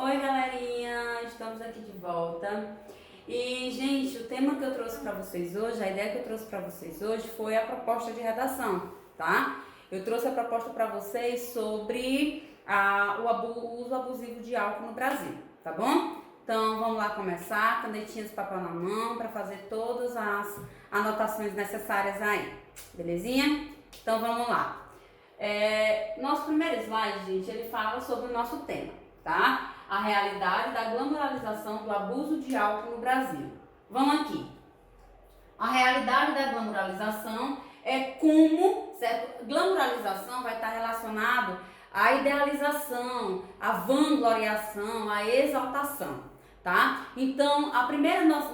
Oi, galerinha! Estamos aqui de volta. E, gente, o tema que eu trouxe para vocês hoje, a ideia que eu trouxe para vocês hoje foi a proposta de redação, tá? Eu trouxe a proposta para vocês sobre o uso abusivo de álcool no Brasil, tá bom? Então, vamos lá começar, canetinhas e papel na mão para fazer todas as anotações necessárias aí, belezinha? Então, vamos lá. Nosso primeiro slide, gente, ele fala sobre o nosso tema, tá? A realidade da glamuralização do abuso de álcool no Brasil. Vamos aqui. A realidade da glamuralização é como, certo? Glamuralização vai estar relacionado à idealização, à vangloriação, à exaltação, tá? Então,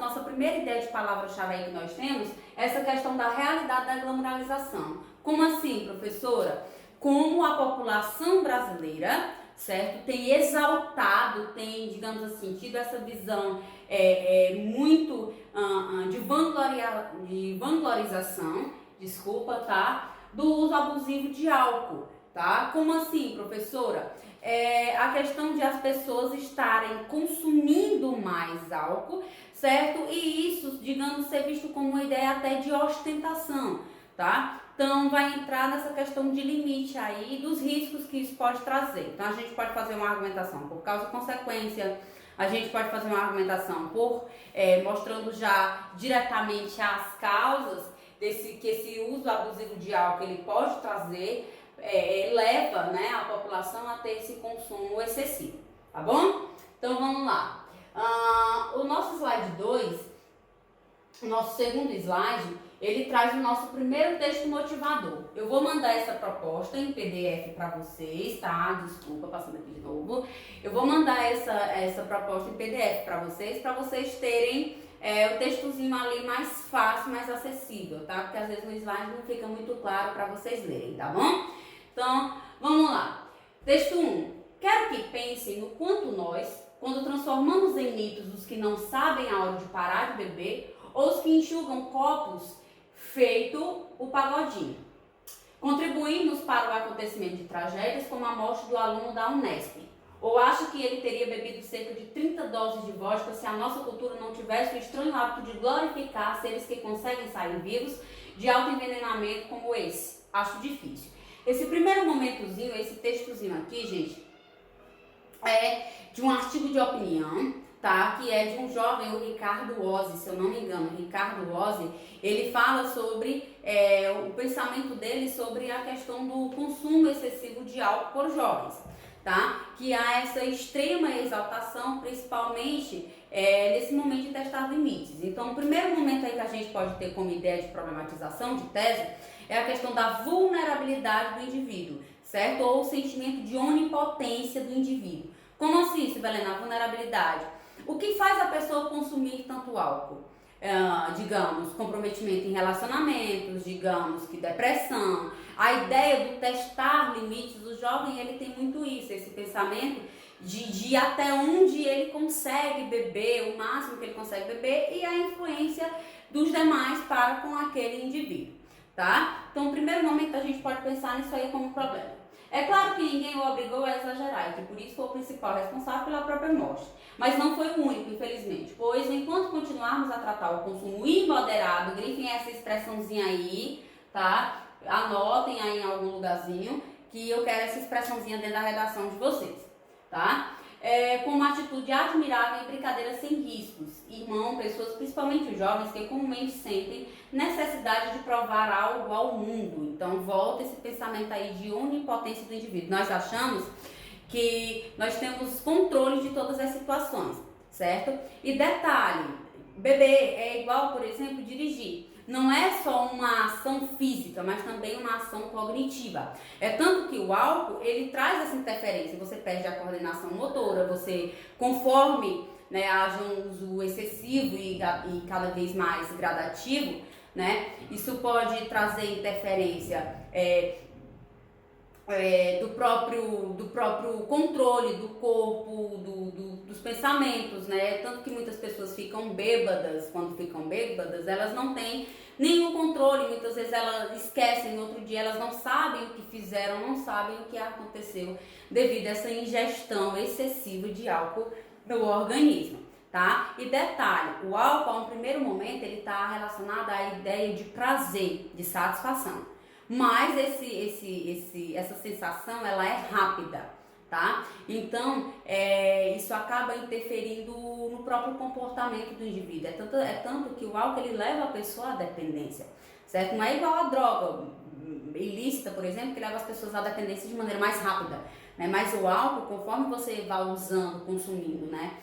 nossa primeira ideia de palavra-chave aí que nós temos é essa questão da realidade da glamuralização. Como assim, professora? Como a população brasileira, certo, tem exaltado, tem, digamos assim, tido essa visão muito de vanglorização, desculpa, tá, do uso abusivo de álcool, tá? Como assim, professora? A questão de as pessoas estarem consumindo mais álcool, certo? E isso, digamos, ser visto como uma ideia até de ostentação, tá? Então, vai entrar nessa questão de limite aí dos riscos que isso pode trazer. Então, a gente pode fazer uma argumentação por causa e consequência, a gente pode fazer uma argumentação mostrando já diretamente as causas que esse uso abusivo de álcool ele pode trazer, leva, né, a população a ter esse consumo excessivo, tá bom? Então, vamos lá. O nosso slide 2, o nosso segundo slide, ele traz o nosso primeiro texto motivador. Eu vou mandar essa proposta em PDF para vocês, tá? Desculpa, passando aqui de novo. Eu vou mandar essa proposta em PDF para vocês terem o textozinho ali mais fácil, mais acessível, tá? Porque às vezes no slide não fica muito claro para vocês lerem, tá bom? Então, vamos lá. Texto 1. Quero que pensem no quanto nós, quando transformamos em mitos os que não sabem a hora de parar de beber, ou os que enxugam copos feito o pagodinho. Contribuímos para o acontecimento de tragédias como a morte do aluno da Unesp. Ou acha que ele teria bebido cerca de 30 doses de vodka se a nossa cultura não tivesse o estranho hábito de glorificar seres que conseguem sair vivos de autoenvenenamento como esse? Acho difícil. Esse primeiro momentozinho, esse textozinho aqui, gente, é de um artigo de opinião, tá? Que é de um jovem, o Ricardo Ozzi, se eu não me engano. Ricardo Ozzi, ele fala sobre o pensamento dele sobre a questão do consumo excessivo de álcool por jovens, tá? Que há essa extrema exaltação, principalmente nesse momento de testar limites. Então, o primeiro momento aí que a gente pode ter como ideia de problematização de tese é a questão da vulnerabilidade do indivíduo, certo? Ou o sentimento de onipotência do indivíduo. Como assim, Sibelena, a vulnerabilidade? O que faz a pessoa consumir tanto álcool? Digamos, comprometimento em relacionamentos, digamos que depressão. A ideia do testar limites, o jovem ele tem muito isso, esse pensamento de até onde ele consegue beber, o máximo que ele consegue beber e a influência dos demais para com aquele indivíduo, tá? Então, no primeiro momento a gente pode pensar nisso aí como problema. É claro que ninguém o obrigou a exagerar e que por isso foi o principal responsável pela própria morte. Mas não foi o único, infelizmente, pois enquanto continuarmos a tratar o consumo imoderado, grifem essa expressãozinha aí, tá? Anotem aí em algum lugarzinho que eu quero essa expressãozinha dentro da redação de vocês, tá? Com uma atitude admirável e brincadeira sem riscos. Irmão, pessoas, principalmente os jovens, que comumente sentem necessidade de provar algo ao mundo. Então, volta esse pensamento aí de onipotência do indivíduo. Nós achamos que nós temos controle de todas as situações, certo? E detalhe, beber é igual, por exemplo, dirigir. Não é só uma ação física, mas também uma ação cognitiva. É tanto que o álcool, ele traz essa interferência. Você perde a coordenação motora, você, conforme haja um uso excessivo e cada vez mais gradativo, né? Isso pode trazer interferência do próprio controle do corpo, dos pensamentos, né? Tanto que muitas pessoas ficam bêbadas, quando ficam bêbadas, elas não têm nenhum controle, muitas vezes elas esquecem, no outro dia elas não sabem o que fizeram, não sabem o que aconteceu devido a essa ingestão excessiva de álcool no organismo, tá? E detalhe, o álcool, no primeiro momento, ele está relacionado à ideia de prazer, de satisfação. Mas essa sensação, ela é rápida, tá? Então, isso acaba interferindo no próprio comportamento do indivíduo. É tanto que o álcool, ele leva a pessoa à dependência, certo? Não é igual a droga ilícita, por exemplo, que leva as pessoas à dependência de maneira mais rápida, né? Mas o álcool, conforme você vai usando, consumindo, né?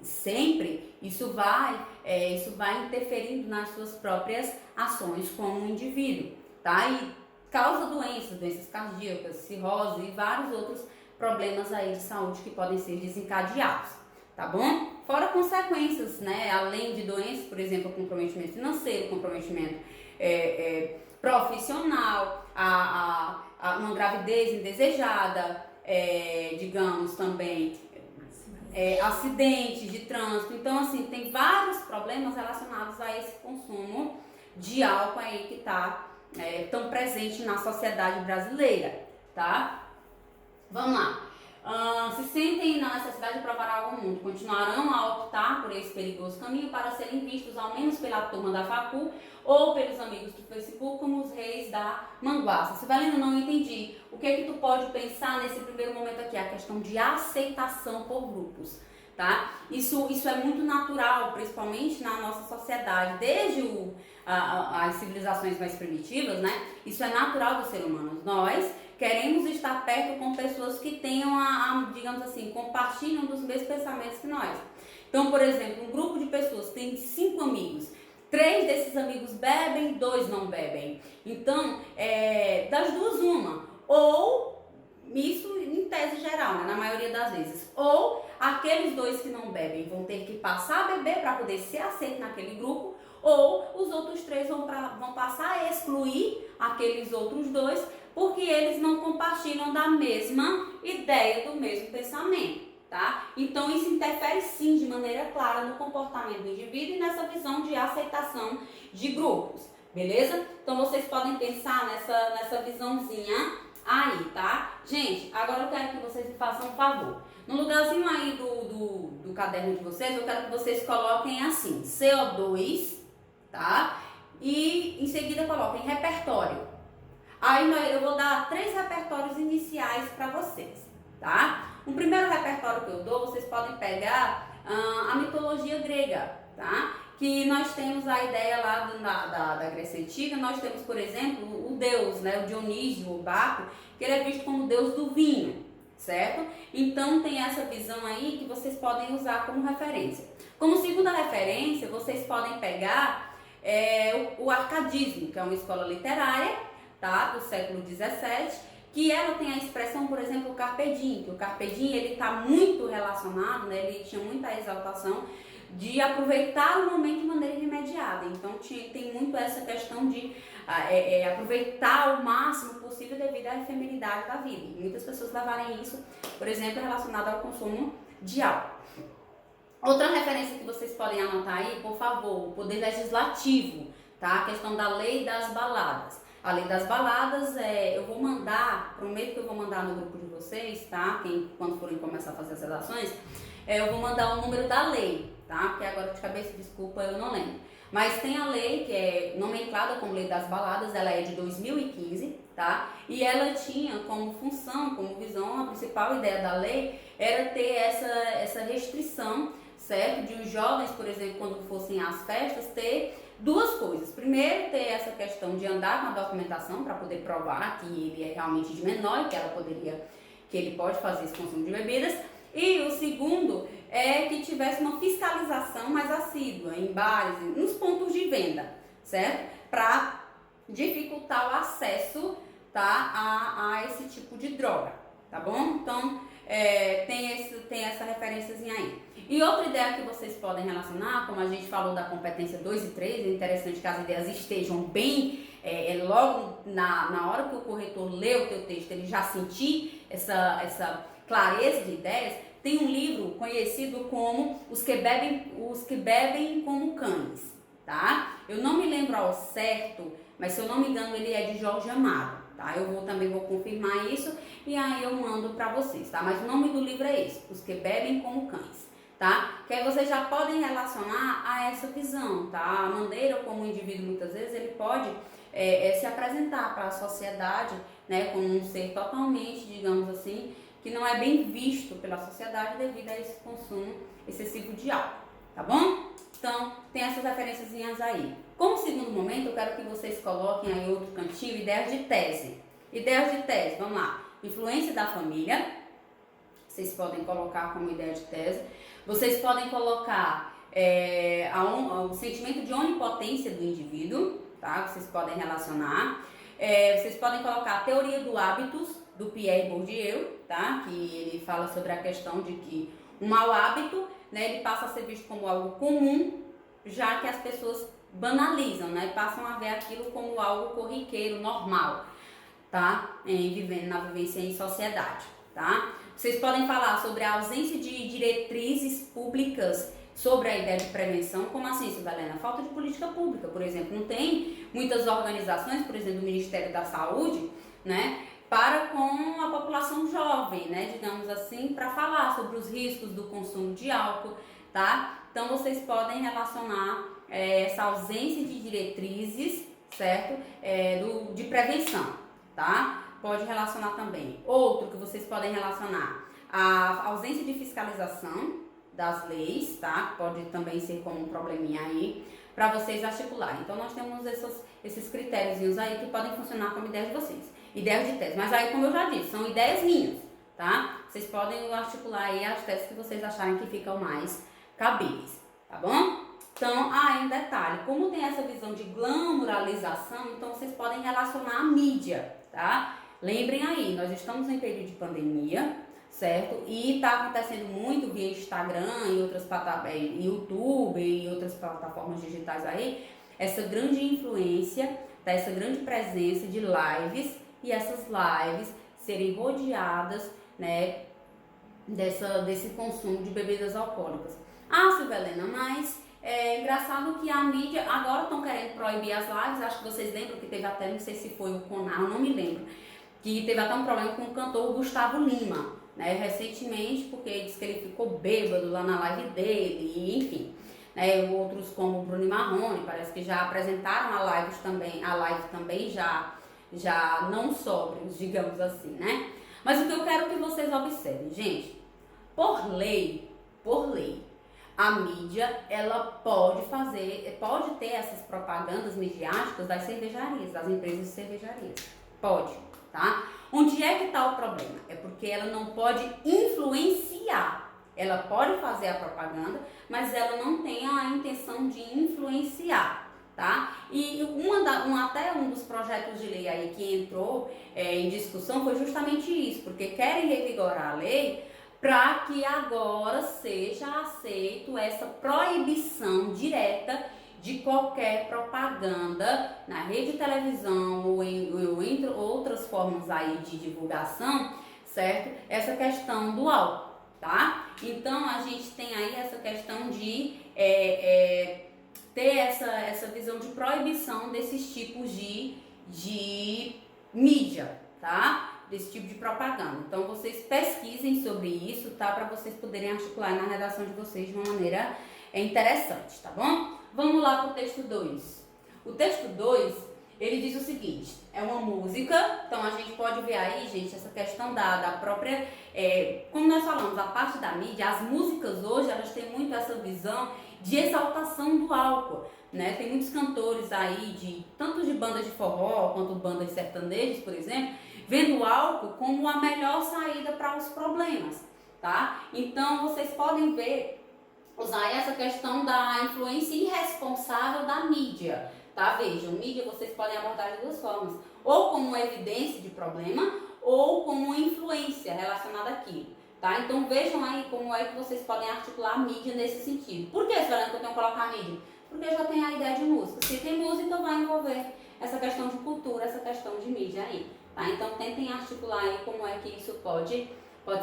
Sempre isso vai interferindo nas suas próprias ações como indivíduo, tá? E causa doenças cardíacas, cirrose e vários outros problemas aí de saúde que podem ser desencadeados, tá bom? Fora consequências, né? Além de doenças, por exemplo, comprometimento financeiro, comprometimento profissional, uma gravidez indesejada, digamos também, acidentes de trânsito. Então, assim, tem vários problemas relacionados a esse consumo de álcool aí que está tão presente na sociedade brasileira, tá? Vamos lá. Se sentem na necessidade de provar algo ao mundo, continuarão a optar por esse perigoso caminho para serem vistos ao menos pela turma da facul ou pelos amigos do Facebook como os reis da manguaça. Civelino, não entendi. O que é que tu pode pensar nesse primeiro momento aqui? A questão de aceitação por grupos, tá? Isso é muito natural, principalmente na nossa sociedade, desde as civilizações mais primitivas, né? Isso é natural do ser humano. Nós queremos estar perto com pessoas que tenham, digamos assim, compartilham dos mesmos pensamentos que nós. Então, por exemplo, um grupo de pessoas tem 5 amigos, 3 desses amigos bebem, 2 não bebem. Então, das duas, uma. Ou, isso em tese geral, né, na maioria das vezes. Ou aqueles 2 que não bebem vão ter que passar a beber para poder ser aceito naquele grupo. Ou os outros 3 vão passar a excluir aqueles outros 2 porque eles não compartilham da mesma ideia, do mesmo pensamento, tá? Então isso interfere sim de maneira clara no comportamento do indivíduo e nessa visão de aceitação de grupos, beleza? Então vocês podem pensar nessa visãozinha aí, tá? Gente, agora eu quero que vocês me façam um favor. No lugarzinho aí do caderno de vocês, eu quero que vocês coloquem assim, CO2, tá? E em seguida coloquem repertório. Aí eu vou dar 3 repertórios iniciais para vocês, tá? O primeiro repertório que eu dou, vocês podem pegar a mitologia grega, tá? Que nós temos a ideia lá da Grécia Antiga, nós temos, por exemplo, o deus, né? O Dionísio, o Baco, que ele é visto como deus do vinho, certo? Então tem essa visão aí que vocês podem usar como referência. Como segunda referência, vocês podem pegar o arcadismo, que é uma escola literária, tá, do século XVII, que ela tem a expressão, por exemplo, o carpe diem, que o carpe diem, ele está muito relacionado, né, ele tinha muita exaltação de aproveitar o momento de maneira irremediada. Então tem muito essa questão de aproveitar o máximo possível devido à efemeridade da vida. E muitas pessoas levarem isso, por exemplo, relacionado ao consumo de álcool. Outra referência que vocês podem anotar aí, por favor, o poder legislativo, tá? A questão da lei das baladas. A lei das baladas, eu vou mandar, prometo que eu vou mandar no grupo de vocês, tá? Quando forem começar a fazer essas ações, eu vou mandar o número da lei, tá? Porque agora de cabeça, desculpa, eu não lembro. Mas tem a lei que é nomenclada como Lei das Baladas, ela é de 2015, tá? E ela tinha como função, como visão, a principal ideia da lei era ter essa restrição, certo? De os jovens, por exemplo, quando fossem às festas, ter 2 coisas. Primeiro, ter essa questão de andar com a documentação para poder provar que ele é realmente de menor e que ele pode fazer esse consumo de bebidas. E o segundo é que tivesse uma fiscalização mais assídua em bares, nos pontos de venda, certo? Para dificultar o acesso, tá, a esse tipo de droga, tá bom? Então, tem essa referênciazinha aí. E outra ideia que vocês podem relacionar, como a gente falou da competência 2 e 3, é interessante que as ideias estejam bem logo na hora que o corretor lê o teu texto, ele já sentir essa clareza de ideias. Tem um livro conhecido como Os que Bebem como Cães, tá? Eu não me lembro ao certo, mas se eu não me engano ele é de Jorge Amado, tá? Eu também vou confirmar isso e aí eu mando pra vocês, tá? Mas o nome do livro é esse, Os que Bebem como Cães, tá? Que aí vocês já podem relacionar a essa visão, tá? A maneira como o indivíduo muitas vezes ele pode se apresentar para a sociedade, né? Como um ser totalmente, digamos assim, que não é bem visto pela sociedade devido a esse consumo excessivo de álcool, tá bom? Então, tem essas referênciazinhas aí. Como segundo momento, eu quero que vocês coloquem aí outro cantinho, ideias de tese. Ideias de tese, vamos lá. Influência da família, vocês podem colocar como ideia de tese. Vocês podem colocar o sentimento de onipotência do indivíduo, tá? Vocês podem relacionar. Vocês podem colocar a teoria do hábitos, do Pierre Bourdieu, tá? Que ele fala sobre a questão de que um mau hábito, né, ele passa a ser visto como algo comum, já que as pessoas banalizam, né? Passam a ver aquilo como algo corriqueiro, normal, tá? Na vivência em sociedade, tá? Vocês podem falar sobre a ausência de diretrizes públicas sobre a ideia de prevenção. Como assim, Silvelena? Falta de política pública, por exemplo. Não tem muitas organizações, por exemplo, do Ministério da Saúde, né? Para com a população jovem, né, digamos assim, para falar sobre os riscos do consumo de álcool, tá? Então, vocês podem relacionar essa ausência de diretrizes, certo? De prevenção, tá? Pode relacionar também. Outro que vocês podem relacionar, a ausência de fiscalização das leis, tá? Pode também ser como um probleminha aí, para vocês articularem. Então, nós temos esses critérios aí que podem funcionar como ideias de vocês. Ideias de tese. Mas aí, como eu já disse, são ideias minhas, tá? Vocês podem articular aí as teses que vocês acharem que ficam mais cabíveis, tá bom? Então, um detalhe, como tem essa visão de glamoralização, então vocês podem relacionar a mídia, tá? Lembrem aí, nós estamos em período de pandemia, certo? E tá acontecendo muito via Instagram e outras YouTube e outras plataformas digitais aí, essa grande influência, tá? Essa grande presença de lives, e essas lives serem rodeadas, né, desse consumo de bebidas alcoólicas. Silvelena, mas é engraçado que a mídia agora estão querendo proibir as lives. Acho que vocês lembram que teve até, não sei se foi o Conar, não me lembro, que teve até um problema com o cantor Gustavo Lima, né, recentemente, porque disse que ele ficou bêbado lá na live dele, e enfim. Outros como o Bruno Marrone, parece que já apresentaram a live também já não sóbrios, digamos assim, né? Mas o que eu quero que vocês observem, gente, por lei, a mídia, ela pode ter essas propagandas midiáticas das cervejarias, das empresas de cervejarias. Pode, tá? Onde é que está o problema? É porque ela não pode influenciar. Ela pode fazer a propaganda, mas ela não tem a intenção de influenciar, tá? E até um dos projetos de lei aí que entrou em discussão foi justamente isso, porque querem revigorar a lei para que agora seja aceito essa proibição direta de qualquer propaganda na rede de televisão ou entre outras formas aí de divulgação, certo? Essa questão do álcool, tá? Então, a gente tem aí essa questão de ter essa visão de proibição desses tipos de mídia, tá? Desse tipo de propaganda. Então, vocês pesquisem sobre isso, tá? Para vocês poderem articular na redação de vocês de uma maneira interessante, tá bom? Vamos lá para o texto 2. O texto 2, ele diz o seguinte, é uma música, então a gente pode ver aí, gente, essa questão da própria, como nós falamos, a parte da mídia, as músicas hoje, elas têm muito essa visão de exaltação do álcool, né? Tem muitos cantores aí, tanto de bandas de forró, quanto bandas sertanejas, por exemplo, vendo o álcool como a melhor saída para os problemas, tá? Então, vocês podem usar essa questão da influência irresponsável da mídia, tá? Vejam, mídia vocês podem abordar de duas formas, ou como evidência de problema, ou como influência relacionada àquilo, tá? Então, vejam aí como é que vocês podem articular a mídia nesse sentido. Por que, Fernanda, que eu tenho que colocar a mídia? Porque já tem a ideia de música. Se tem música, vai envolver essa questão de cultura, essa questão de mídia aí, tá? Então tentem articular aí como é que isso pode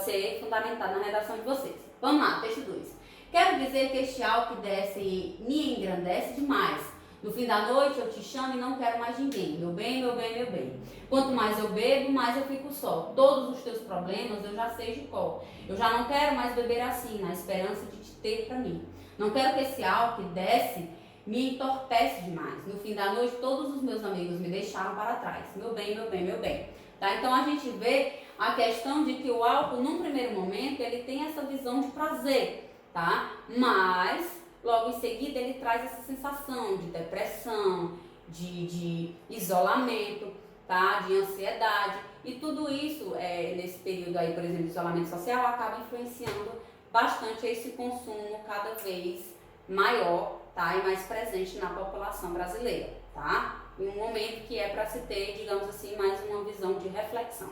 ser fundamentado na redação de vocês. Vamos lá, texto 2. Quero dizer que este álcool desce me engrandece demais. No fim da noite eu te chamo e não quero mais ninguém. Meu bem, meu bem, meu bem. Quanto mais eu bebo, mais eu fico só. Todos os teus problemas eu já sei de cor. Eu já não quero mais beber assim, na esperança de te ter pra mim. Não quero que esse álcool que desce me entorpece demais. No fim da noite todos os meus amigos me deixaram para trás. Meu bem, meu bem, meu bem. Tá? Então a gente vê a questão de que o álcool, num primeiro momento, ele tem essa visão de prazer, tá? Mas logo em seguida ele traz essa sensação de depressão, de isolamento, tá? De ansiedade. E tudo isso, nesse período aí, por exemplo, de isolamento social, acaba influenciando bastante esse consumo cada vez maior, tá? E mais presente na população brasileira, tá? Em um momento que é para se ter, digamos assim, mais uma visão de reflexão,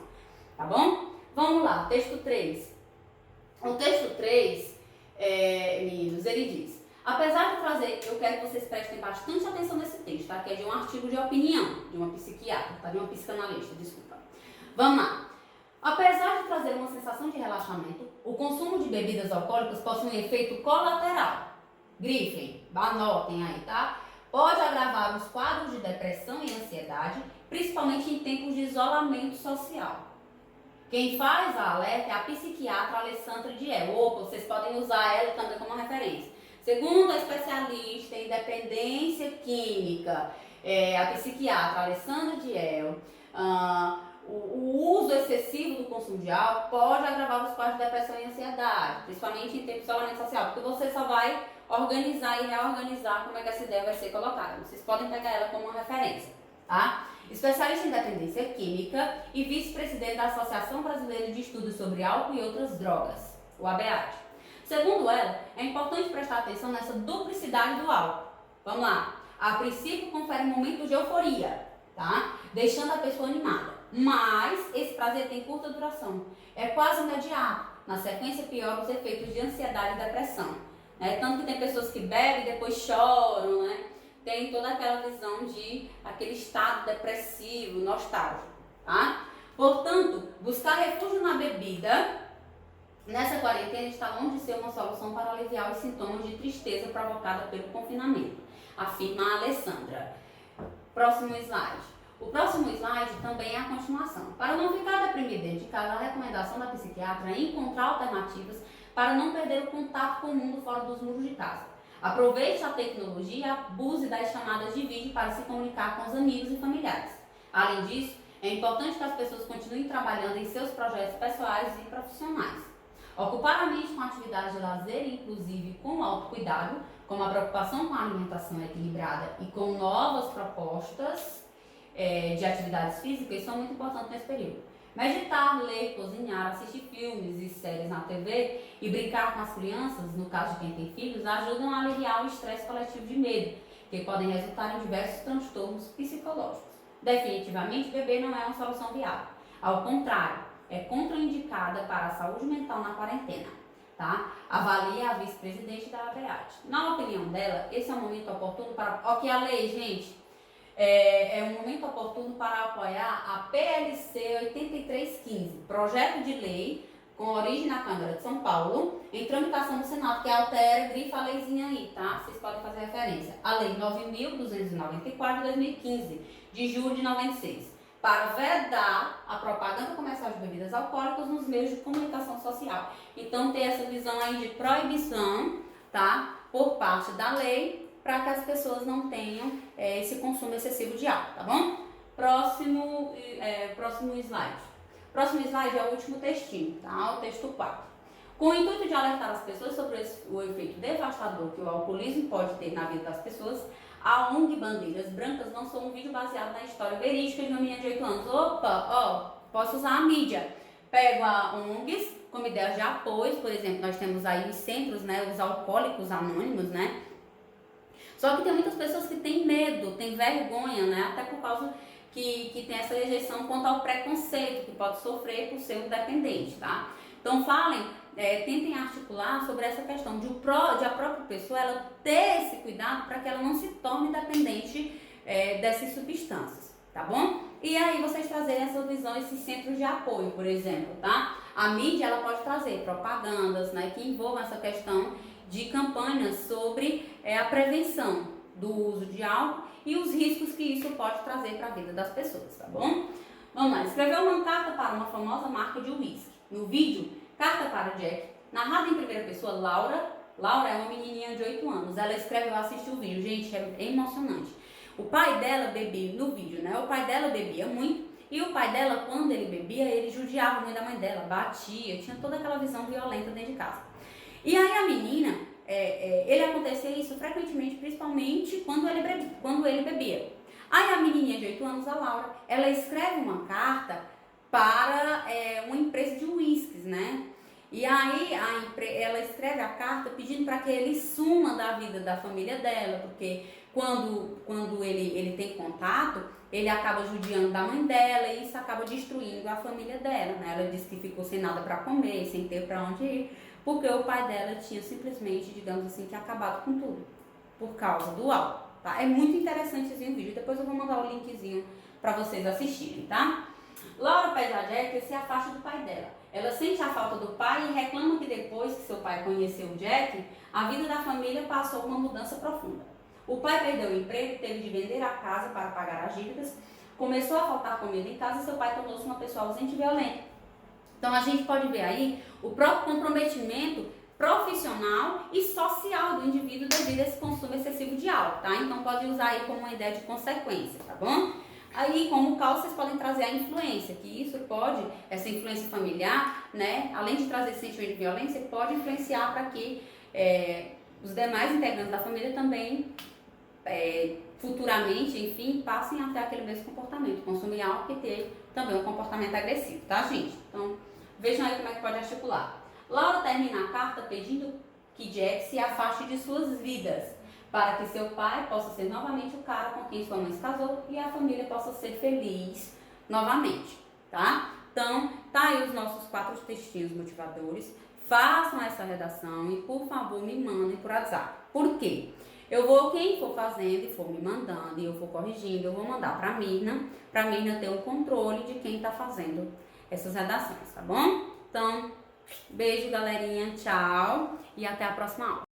tá bom? Vamos lá, texto 3. O texto 3, meninos, ele diz: apesar de trazer, eu quero que vocês prestem bastante atenção nesse texto, tá? Que é de um artigo de opinião, de uma psiquiatra, tá? De uma psicanalista, desculpa. Vamos lá. Apesar de trazer uma sensação de relaxamento, o consumo de bebidas alcoólicas possui um efeito colateral. Grifem, anotem aí, tá? Pode agravar os quadros de depressão e ansiedade, principalmente em tempos de isolamento social. Quem faz a alerta é a psiquiatra Alessandra Diel. Opa, vocês podem usar ela também como referência. Segundo a especialista em dependência química, a psiquiatra Alessandra Diel, o uso excessivo do consumo de álcool pode agravar os quadros de depressão e ansiedade, principalmente em tempos de isolamento social, porque você só vai organizar e reorganizar como é que essa ideia vai ser colocada. Vocês podem pegar ela como uma referência, tá? Especialista em dependência química e vice-presidente da Associação Brasileira de Estudos sobre Álcool e Outras Drogas, o ABAD. Segundo ela, é importante prestar atenção nessa duplicidade do álcool. Vamos lá. A princípio, confere um momento de euforia, tá? Deixando a pessoa animada. Mas esse prazer tem curta duração. É quase imediato. Na sequência, piora os efeitos de ansiedade e depressão. Tanto que tem pessoas que bebem e depois choram, né? Tem toda aquela visão de aquele estado depressivo, nostálgico, tá? Portanto, buscar refúgio na bebida nessa quarentena está longe de ser uma solução para aliviar os sintomas de tristeza provocada pelo confinamento, afirma a Alessandra. Próximo slide. O próximo slide também é a continuação. Para não ficar deprimido dentro de casa, a recomendação da psiquiatra é encontrar alternativas para não perder o contato com o mundo fora dos muros de casa. Aproveite a tecnologia e abuse das chamadas de vídeo para se comunicar com os amigos e familiares. Além disso, é importante que as pessoas continuem trabalhando em seus projetos pessoais e profissionais. Ocupar a mente com atividades de lazer, inclusive com autocuidado, como a preocupação com a alimentação equilibrada e com novas propostas de atividades físicas, são muito importantes nesse período. Meditar, ler, cozinhar, assistir filmes e séries na TV e brincar com as crianças, no caso de quem tem filhos, ajudam a aliviar o estresse coletivo de medo, que podem resultar em diversos transtornos psicológicos. Definitivamente, beber não é uma solução viável. Ao contrário, é contraindicada para a saúde mental na quarentena, tá? Avalia a vice-presidente da ABAD. Na opinião dela, esse é um momento oportuno para... Ok, a lei, gente, é um momento oportuno para apoiar a PLC 8315, projeto de lei com origem na Câmara de São Paulo, em tramitação no Senado, que altera, grifa a leizinha aí, tá? Vocês podem fazer referência. A Lei 9.294 de 2015, de julho de 96, para vedar a propaganda comercial de bebidas alcoólicas nos meios de comunicação social. Então, tem essa visão aí de proibição, tá? Por parte da lei, para que as pessoas não tenham esse consumo excessivo de álcool, tá bom? Próximo slide. Próximo slide é o último textinho, tá? O texto 4. Com o intuito de alertar as pessoas sobre o efeito devastador que o alcoolismo pode ter na vida das pessoas, a ONG Bandeiras Brancas lançou um vídeo baseado na história verídica de uma menina de 8 anos. Opa, posso usar a mídia. Pego a ONGs como ideias de apoio, por exemplo, nós temos aí os centros, né, os alcoólicos anônimos, né? Só que tem muitas pessoas que têm medo, têm vergonha, né? Até por causa que tem essa rejeição quanto ao preconceito que pode sofrer por ser um dependente, tá? Então tentem articular sobre essa questão de a própria pessoa ela ter esse cuidado para que ela não se torne dependente dessas substâncias, tá bom? E aí vocês trazerem essa visão, esses centros de apoio, por exemplo, tá? A mídia, ela pode trazer propagandas, né, que envolvam essa questão de campanhas sobre a prevenção do uso de álcool e os riscos que isso pode trazer para a vida das pessoas, tá bom? Vamos lá, escreveu uma carta para uma famosa marca de uísque. No vídeo, Carta para Jack, narrado em primeira pessoa, Laura é uma menininha de 8 anos, ela escreve, eu assisti o vídeo, gente, é emocionante. O pai dela bebia, no vídeo, né, o pai dela bebia muito, e o pai dela, quando ele bebia, ele judiava muito da mãe dela, batia, tinha toda aquela visão violenta dentro de casa. E aí a menina, ele acontecia isso frequentemente, principalmente quando ele bebia. Aí a menininha de 8 anos, a Laura, ela escreve uma carta para uma empresa de uísques, né? E aí ela escreve a carta pedindo para que ele suma da vida da família dela, porque quando ele tem contato, ele acaba judiando da mãe dela e isso acaba destruindo a família dela, né? Ela disse que ficou sem nada para comer, sem ter para onde ir, porque o pai dela tinha simplesmente, digamos assim, que acabado com tudo, por causa do álcool, tá? É muito interessante esse vídeo, depois eu vou mandar o linkzinho para vocês assistirem, tá? Laura pede a Jack que se afaste do pai dela. Ela sente a falta do pai e reclama que depois que seu pai conheceu o Jack, a vida da família passou uma mudança profunda. O pai perdeu o emprego, teve de vender a casa para pagar as dívidas, começou a faltar comida em casa e seu pai tornou-se uma pessoa ausente e violenta. Então a gente pode ver aí o próprio comprometimento profissional e social do indivíduo devido a esse consumo excessivo de álcool, tá? Então pode usar aí como uma ideia de consequência, tá bom? Aí, como causa, vocês podem trazer a influência, que isso pode, essa influência familiar, né, além de trazer esse sentimento de violência, pode influenciar para que os demais integrantes da família também, futuramente, enfim, passem a ter aquele mesmo comportamento, consumir álcool e ter também um comportamento agressivo, tá, gente? Então, vejam aí como é que pode articular. Laura termina a carta pedindo que Jack se afaste de suas vidas, para que seu pai possa ser novamente o cara com quem sua mãe se casou e a família possa ser feliz novamente, tá? Então, tá aí os nossos 4 textinhos motivadores. Façam essa redação e, por favor, me mandem por WhatsApp. Por quê? Quem for fazendo e for me mandando e eu for corrigindo, eu vou mandar pra Mirna ter um controle de quem tá fazendo essas redações, tá bom? Então, beijo, galerinha, tchau e até a próxima aula.